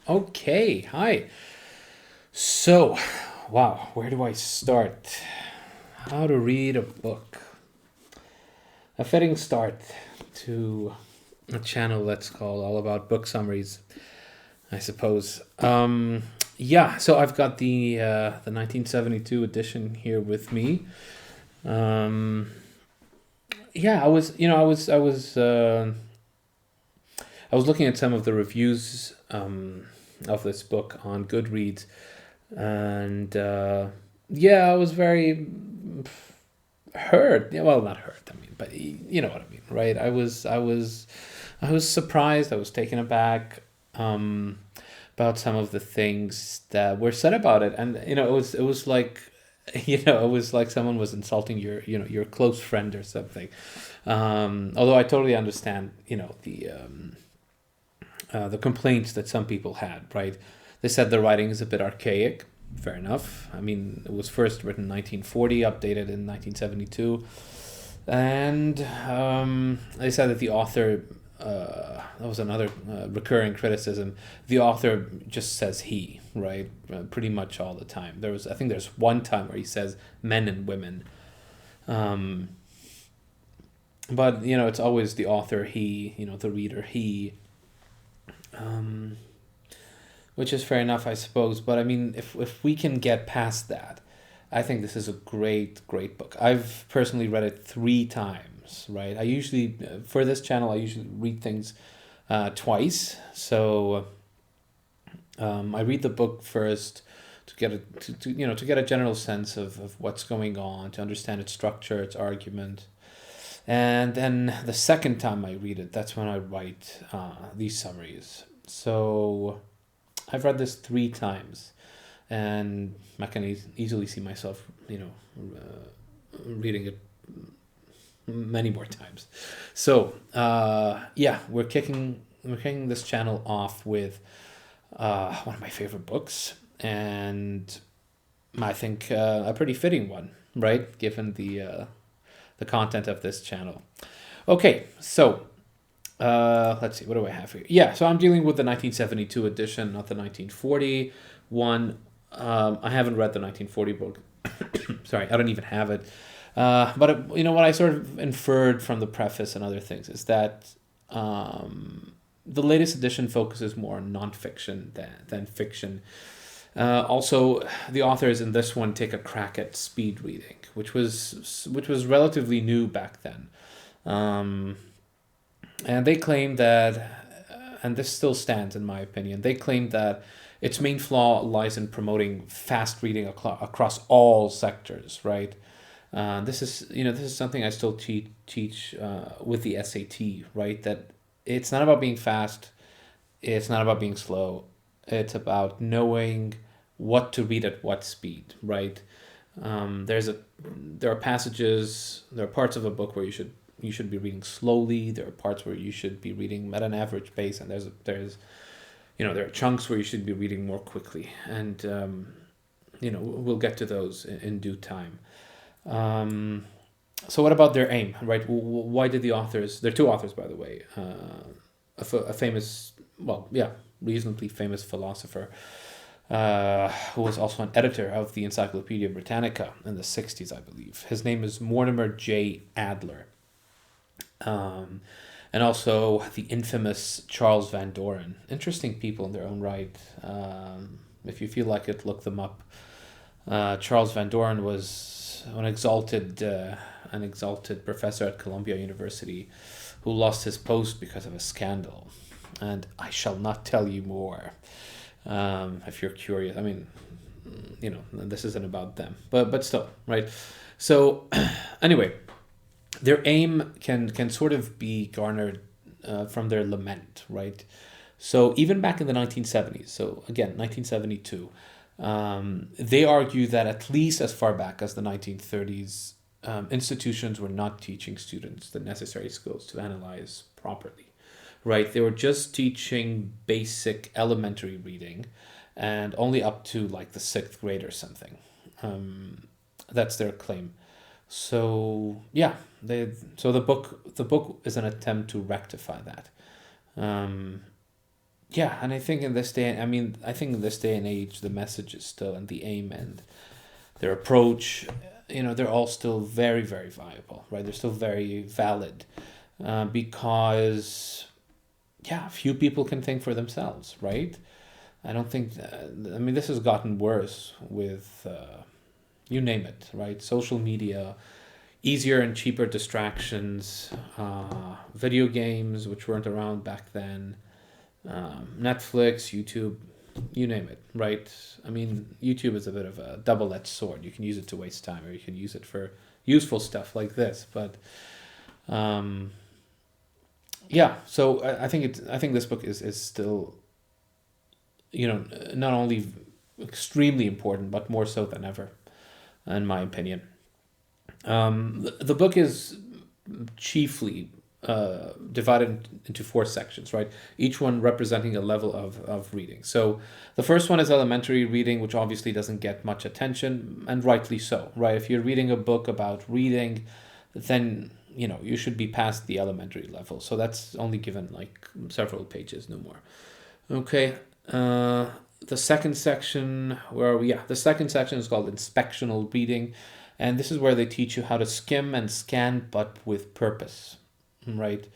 Okay, hi. So, wow, where do I start? How to read a book. A fitting start to a channel that's called All About Book Summaries, I suppose. Yeah, so I've got the 1972 edition here with me. Um, yeah, I was looking at some of the reviews of this book on Goodreads, and yeah, I was very hurt. Yeah, well, not hurt. I mean, but you know what I mean, right? I was surprised. I was taken aback about some of the things that were said about it, and it was like, it was like someone was insulting your close friend or something. Although I totally understand, the complaints that some people had, right? They said the writing is a bit archaic. Fair enough. I mean, it was first written in 1940, updated in 1972. And they said that the author, that was another recurring criticism, the author just says he, right? Pretty much all the time. I think there's one time where he says men and women. Um, but, it's always the author, he, the reader, he. Um, which is fair enough, I suppose. But I mean, if we can get past that, I think this is a great book. I've personally read it 3 times. Right, I usually for this channel I usually read things twice. So I read the book first to get to get a general sense of what's going on, to understand its structure, its argument, and then the second time I read it, that's when I write these summaries. So I've read this 3 times, and I can easily see myself, reading it many more times. So yeah, we're kicking this channel off with one of my favorite books, and I think a pretty fitting one, right? Given the content of this channel. Okay, so let's see, what do I have here? Yeah, so I'm dealing with the 1972 edition, not the 1940 one. I haven't read the 1940 book. Sorry, I don't even have it. But what I sort of inferred from the preface and other things is that the latest edition focuses more on nonfiction than fiction. Also, the authors in this one take a crack at speed reading, which was relatively new back then. Um, and they claim that, and this still stands in my opinion, they claim that its main flaw lies in promoting fast reading across all sectors, right? This is something I still teach with the SAT, right? That it's not about being fast, it's not about being slow, it's about knowing what to read at what speed, right? There are passages, there are parts of a book where you should be reading slowly. There are parts where you should be reading at an average pace, and there are chunks where you should be reading more quickly. And we'll get to those in due time. Um, so what about their aim, right? Why did the authors? There are 2 authors, by the way. A famous, well, yeah, reasonably famous philosopher who was also an editor of the Encyclopedia Britannica in the 60s, I believe. His name is Mortimer J. Adler. Um, and also the infamous Charles Van Doren. Interesting people in their own right. If you feel like it, look them up. Charles Van Doren was an exalted professor at Columbia University who lost his post because of a scandal. And I shall not tell you more. If you're curious, I mean, this isn't about them, but still, right? So, anyway, their aim can sort of be garnered from their lament, right? So even back in the 1970s, so again 1972, they argue that at least as far back as the 1930s, institutions were not teaching students the necessary skills to analyze properly, right? They were just teaching basic elementary reading, and only up to like the 6th grade or something. Um, that's their claim. So yeah, the book is an attempt to rectify that. Um, yeah, and I think in this day, I mean, I think in this day and age, the message is still, and the aim and their approach, they're all still very, very viable, right? They're still very valid, because, yeah, few people can think for themselves, right? I don't think, I mean, this has gotten worse with, you name it, right? Social media, easier and cheaper distractions, video games, which weren't around back then, Netflix, YouTube, you name it, right? I mean, YouTube is a bit of a double-edged sword. You can use it to waste time, or you can use it for useful stuff like this. But um, yeah, so I think this book is still, not only extremely important, but more so than ever, in my opinion. The book is chiefly divided into four sections, right? Each one representing a level of reading. So the first one is elementary reading, which obviously doesn't get much attention, and rightly so, right? If you're reading a book about reading, then you should be past the elementary level. So that's only given like several pages, no more. Okay. The second section, the second section is called inspectional reading, and this is where they teach you how to skim and scan, but with purpose, right?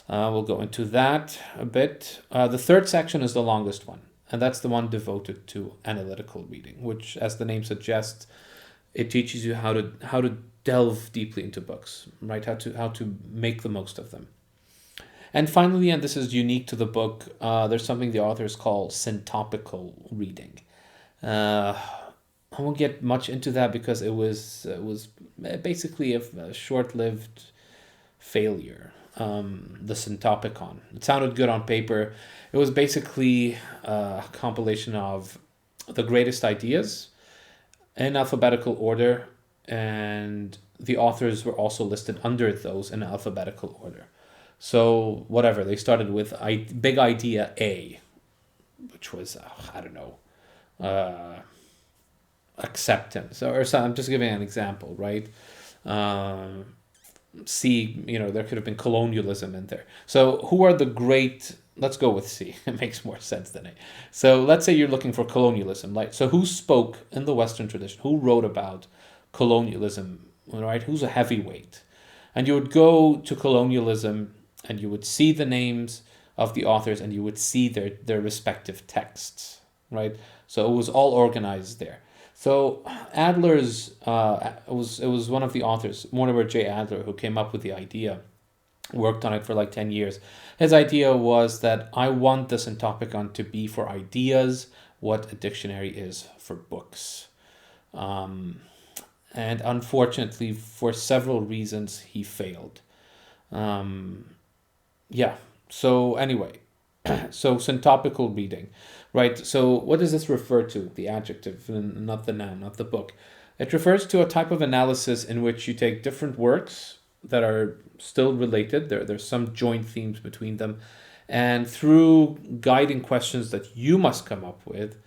We'll go into that a bit. The third section is the longest one, and that's the one devoted to analytical reading, which, as the name suggests, it teaches you how to delve deeply into books, right? How to make the most of them. And finally, and this is unique to the book, there's something the authors call syntopical reading. Uh, I won't get much into that because it was basically a short-lived failure. The Syntopicon. It sounded good on paper. It was basically a compilation of the greatest ideas in alphabetical order, and the authors were also listed under those in alphabetical order. So whatever, they started with big idea A, which was I don't know, uh, acceptance or something. I'm just giving an example, right? Um, C, there could have been colonialism in there. So who are the great? Let's go with C. It makes more sense than A. So let's say you're looking for colonialism, like so. Who spoke in the Western tradition? Who wrote about colonialism? Right? Who's a heavyweight? And you would go to colonialism, and you would see the names of the authors, and you would see their respective texts, right? So it was all organized there. So Adler's it was one of the authors, Mortimer J. Adler, who came up with the idea, worked on it for like 10 years. His idea was that I want this Syntopicon to be for ideas what a dictionary is for books. Um, and unfortunately, for several reasons, he failed. Um, yeah. So anyway, so syntopical reading, right? So what does this refer to? The adjective, not the noun, not the book. It refers to a type of analysis in which you take different works that are still related. There's some joint themes between them, and through guiding questions that you must come up with,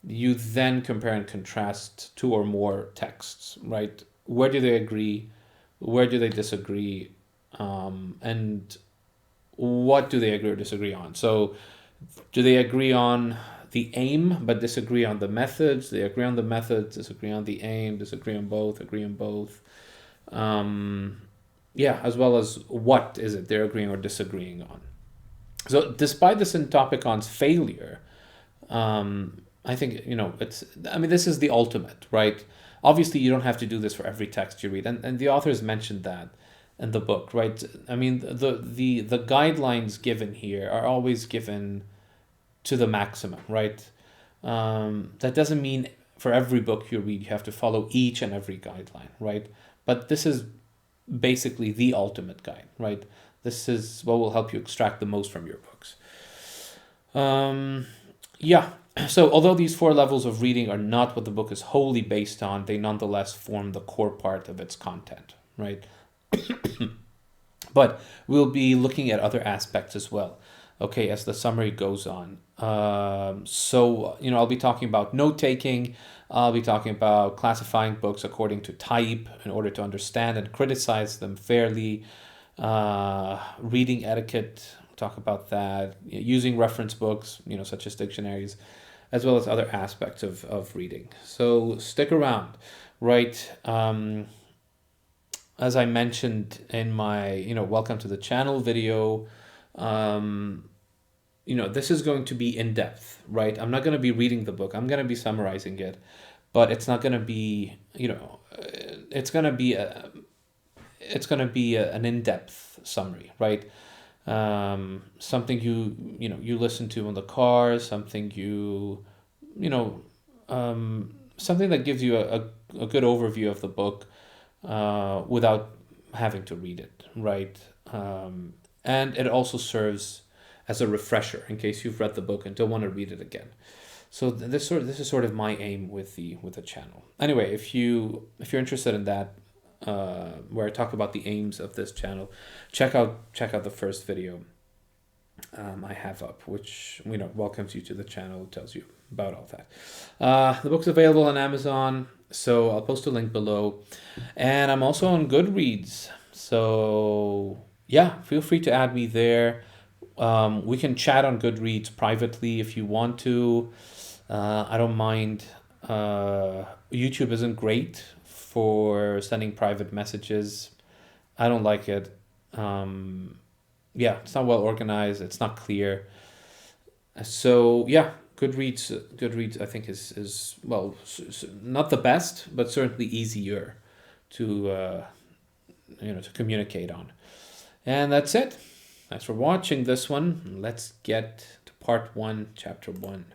you then compare and contrast two or more texts, right? Where do they agree? Where do they disagree? And what do they agree or disagree on? So, do they agree on the aim but disagree on the methods? They agree on the methods, disagree on the aim, disagree on both, agree on both. Um, yeah, as well as what is it they're agreeing or disagreeing on. So, despite the Syntopicon's failure, I think it's. I mean, this is the ultimate, right? Obviously, you don't have to do this for every text you read, and the authors mentioned that in the book, right? I mean, the guidelines given here are always given to the maximum, right? That doesn't mean for every book you read you have to follow each and every guideline, right? But this is basically the ultimate guide, right? This is what will help you extract the most from your books. Um, yeah. So, although these four levels of reading are not what the book is wholly based on, they nonetheless form the core part of its content, right? But we'll be looking at other aspects as well, okay, as the summary goes on. I'll be talking about note taking. I'll be talking about classifying books according to type in order to understand and criticize them fairly, reading etiquette, talk about that, using reference books, such as dictionaries, as well as other aspects of reading. So stick around, right? As I mentioned in my, welcome to the channel video, this is going to be in depth, right? I'm not going to be reading the book. I'm going to be summarizing it, but it's not going to be, it's going to be an in-depth summary, right? Something you listen to in the car, something something that gives you a good overview of the book without having to read it, right? And it also serves as a refresher in case you've read the book and don't want to read it again. So this is sort of my aim with the channel. Anyway, if you're interested in that, where I talk about the aims of this channel, check out the first video I have up, which welcomes you to the channel, tells you about all that. The book's available on Amazon, so I'll post a link below, and I'm also on Goodreads. So yeah, feel free to add me there. We can chat on Goodreads privately if you want to. I don't mind. YouTube isn't great for sending private messages. I don't like it. Yeah, it's not well organized. It's not clear. So yeah, Goodreads I think is well, not the best, but certainly easier to to communicate on. And that's it. Thanks for watching this one. Let's get to part 1, chapter 1.